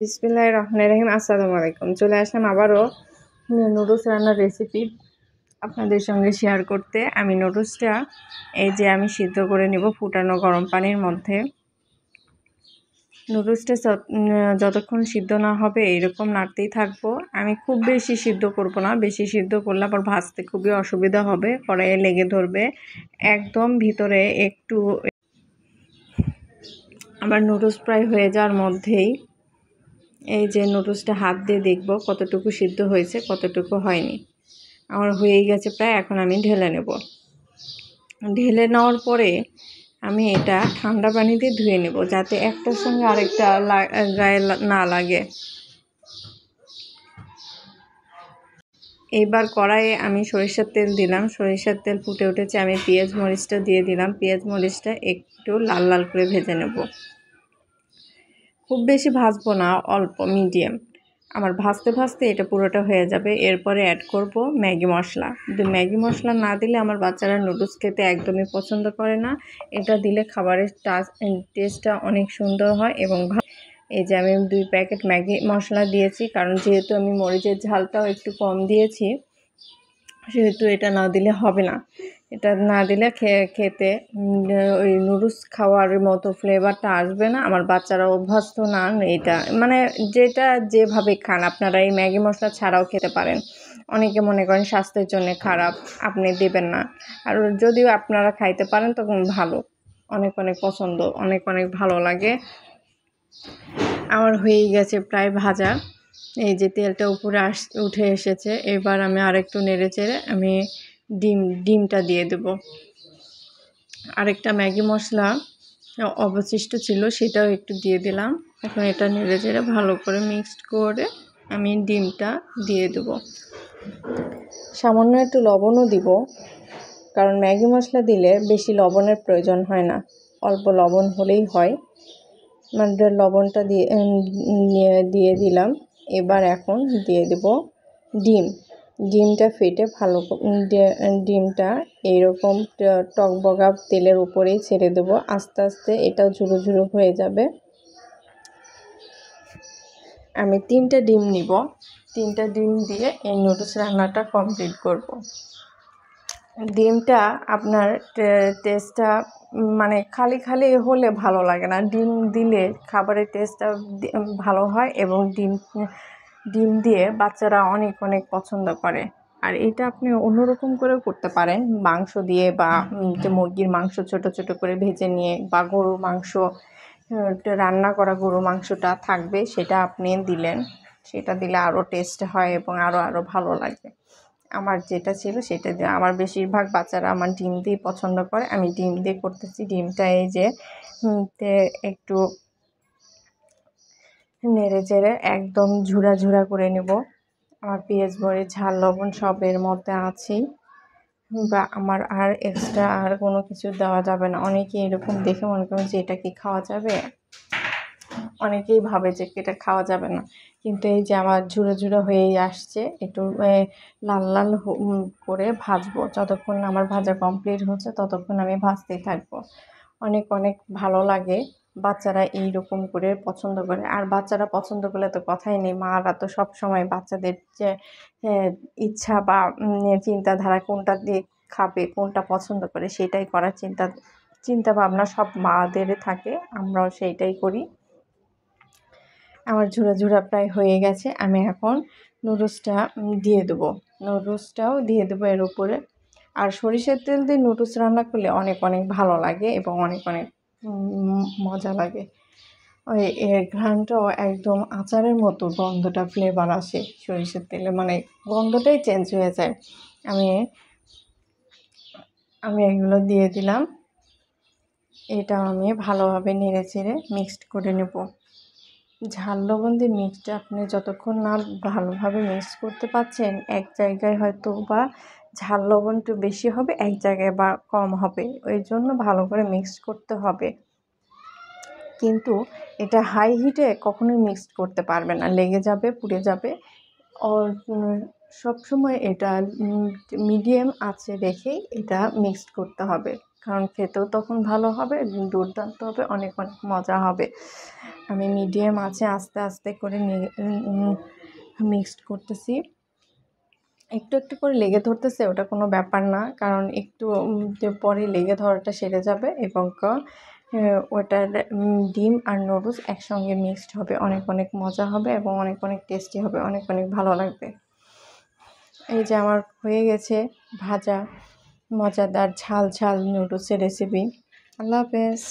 বিসমিল্লাহির রহমানির রহিম। আসসালামু আলাইকুম। চলে আসলাম আবারও নুডলস রান্নার রেসিপি আপনাদের সঙ্গে শেয়ার করতে। আমি নুডলসটা আমি সিদ্ধ করে নেব ফুটানো গরম পানির মধ্যে। নুডলসটা যতক্ষণ সিদ্ধ না হবে এইরকম নাড়তেই থাকবো। আমি খুব বেশি সিদ্ধ করব না, বেশি সিদ্ধ করলে আবার ভাজতে খুবই অসুবিধা হবে, কড়াইয়ে লেগে ধরবে। একদম ভিতরে একটু আমার নুডলস প্রায় হয়ে যাওয়ার মধ্যেই নুডলসটা হাত দিয়ে দেখব কতটুকু সিদ্ধ হয়েছে, কতটুকু হয়নি। আমার হয়েই গেছে প্রায়। এখন আমি ঢেলে নেব। ঢেলে নেওয়ার পরে আমি এটা ঠান্ডা পানি দিয়ে ধুয়ে নেব, যাতে একটার সঙ্গে আরেকটা গায়ে না লাগে। এইবার কড়াইয়ে আমি সরিষার তেল দিলাম। সরিষার তেল ফুটে উঠেছে, আমি পেঁয়াজ মরিচটা দিয়ে দিলাম। পেঁয়াজ মরিচটা একটু লাল লাল করে ভেজে নেব। খুব বেশি ভাজবো না, অল্প মিডিয়াম। আমার ভাজতে ভাজতে এটা পুরোটা হয়ে যাবে। এরপরে অ্যাড করব ম্যাগি মশলা। কিন্তু ম্যাগি মশলা না দিলে আমার বাচ্চারা নুডলস খেতে একদমই পছন্দ করে না। এটা দিলে খাবারের টেস্টটা অনেক সুন্দর হয়। এবং আমি 2 প্যাকেট ম্যাগি মশলা দিয়েছি, কারণ যেহেতু আমি মরিচের ঝালটাও একটু কম দিয়েছি, সেহেতু এটা না দিলে হবে না। এটা না দিলে খেতে ওই নুডলস খাওয়ার মতো ফ্লেভারটা আসবে না। আমার বাচ্চারা অভ্যস্ত না এটা, মানে যেটা যেভাবে খান আপনারা এই ম্যাগি মশলা ছাড়াও খেতে পারেন। অনেকে মনে করেন স্বাস্থ্যের জন্য খারাপ, আপনি দেবেন না। আর যদিও আপনারা খাইতে পারেন তখন ভালো, অনেক অনেক পছন্দ, অনেক অনেক ভালো লাগে। আমার হয়েই গেছে প্রায় ভাজা। তেলটা উপরে উঠে এসেছে। এবার আমি আরেকটু নেড়ে চেড়ে আমি ডিমটা দিয়ে দেব। আরেকটা ম্যাগি মশলা অবশিষ্ট ছিল, সেটাও একটু দিয়ে দিলাম। এখন এটা নেড়ে চেড়ে ভালো করে মিক্সড করে আমি ডিমটা দিয়ে দেব। সামান্য একটু লবণও দিব, কারণ ম্যাগি মশলা দিলে বেশি লবণের প্রয়োজন হয় না, অল্প লবণ হলেই হয়। মানে লবণটা দিয়ে দিলাম। এবার এখন দিয়ে দেব ডিমটা ফেটে ভালো ডিমটা এইরকম টকবগা তেলের উপরেই ছেড়ে দেব। আস্তে আস্তে এটাও ঝুরো ঝুরো হয়ে যাবে। আমি 3টা ডিম নিব। 3টা ডিম দিয়ে এই নুডলস রান্নাটা কমপ্লিট করব। ডিমটা আপনার টেস্টটা মানে খালি খালি হলে ভালো লাগে না, ডিম দিলে খাবারের টেস্টটা ভালো হয়। এবং ডিম দিয়ে বাচ্চারা অনেক অনেক পছন্দ করে। আর এটা আপনি অন্যরকম করেও করতে পারেন, মাংস দিয়ে বা মুরগির মাংস ছোট ছোট করে ভেজে নিয়ে, বা গরুর মাংস রান্না করা গরুর মাংসটা থাকবে, সেটা আপনি দিলেন। সেটা দিলে আরও টেস্ট হয় এবং আরও ভালো লাগে। আমার যেটা ছিল সেটা দিয়ে, আমার বেশিরভাগ বাচ্চারা আমার ডিম দিয়ে পছন্দ করে, আমি ডিম দিয়ে করতেছি। ডিমটা একটু নেড়ে চেড়ে একদম ঝুরা ঝুরা করে নেব। আমার পেঁয়াজ মরিচ ঝাল লবণ সব এর মধ্যে আছেই, বা আমার আর এক্সট্রা আর কোনো কিছু দেওয়া যাবে না। অনেকেই এরকম দেখে মনে করেন যে এটা কি খাওয়া যাবে, অনেকেই ভাবে যে এটা খাওয়া যাবে না। কিন্তু আমার ঝুরো ঝুরো হয়েই আসছে। একটু লাল লাল করে ভাজবো। যতক্ষণ আমার ভাজা কমপ্লিট হচ্ছে ততক্ষণ আমি ভাজতেই থাকবো। অনেক অনেক ভালো লাগে, বাচ্চারা এইরকম করে পছন্দ করে। আর বাচ্চারা পছন্দ করলে তো কথাই নেই। মারা তো সবসময় বাচ্চাদের যে ইচ্ছা বা চিন্তাধারা, কোনটা দিয়ে খাবে, কোনটা পছন্দ করে, সেটাই করার চিন্তা ভাবনা সব মাদের থাকে। আমরাও সেইটাই করি। আমার ঝুরা ঝুরা প্রায় হয়ে গেছে। আমি এখন নুডলসটা দিয়ে দেবো। নুডলসটাও দিয়ে দেবো এর উপরে। আর সরিষার তেল দিয়ে নুডলস রান্না করলে অনেক অনেক ভালো লাগে এবং অনেক অনেক মজা লাগে। ওই ঘ্রাণটাও একদম আচারের মতো গন্ধটা, ফ্লেভার আসে সরিষার তেলে, মানে গন্ধটাই চেঞ্জ হয়ে যায়। আমি এগুলো দিয়ে দিলাম। এটা আমি ভালোভাবে নেড়ে চেড়ে মিক্সড করে নেব। ঝাল লবণ দিয়ে মিক্সটা আপনি যতক্ষণ না ভালোভাবে মিক্স করতে পারছেন, এক জায়গায় হয়তো বা ঝাল লবণ একটু বেশি হবে, এক জায়গায় বা কম হবে। ওই জন্য ভালো করে মিক্স করতে হবে। কিন্তু এটা হাই হিটে কখনোই মিক্সড করতে পারবে না, লেগে যাবে, পুড়ে যাবে। সবসময় এটা মিডিয়াম আঁচে রেখেই এটা মিক্সড করতে হবে, কারণ খেতেও তখন ভালো হবে, দুর্দান্ত হবে, অনেক অনেক মজা হবে। আমি মিডিয়াম আঁচে আস্তে আস্তে করে মিক্সড করতেছি। একটু একটু করে লেগে ধরতেছে, ওটা কোনো ব্যাপার না, কারণ একটু পরে লেগে ধরাটা সেরে যাবে এবং ওটার ডিম আর নুডলস একসঙ্গে মিক্সড হবে, অনেক অনেক মজা হবে এবং অনেক অনেক টেস্টি হবে, অনেক অনেক ভালো লাগবে। এই যে আমার হয়ে গেছে ভাজা মজাদার ঝাল ঝাল নুডলসের রেসিপি। আল্লাহ হাফেজ।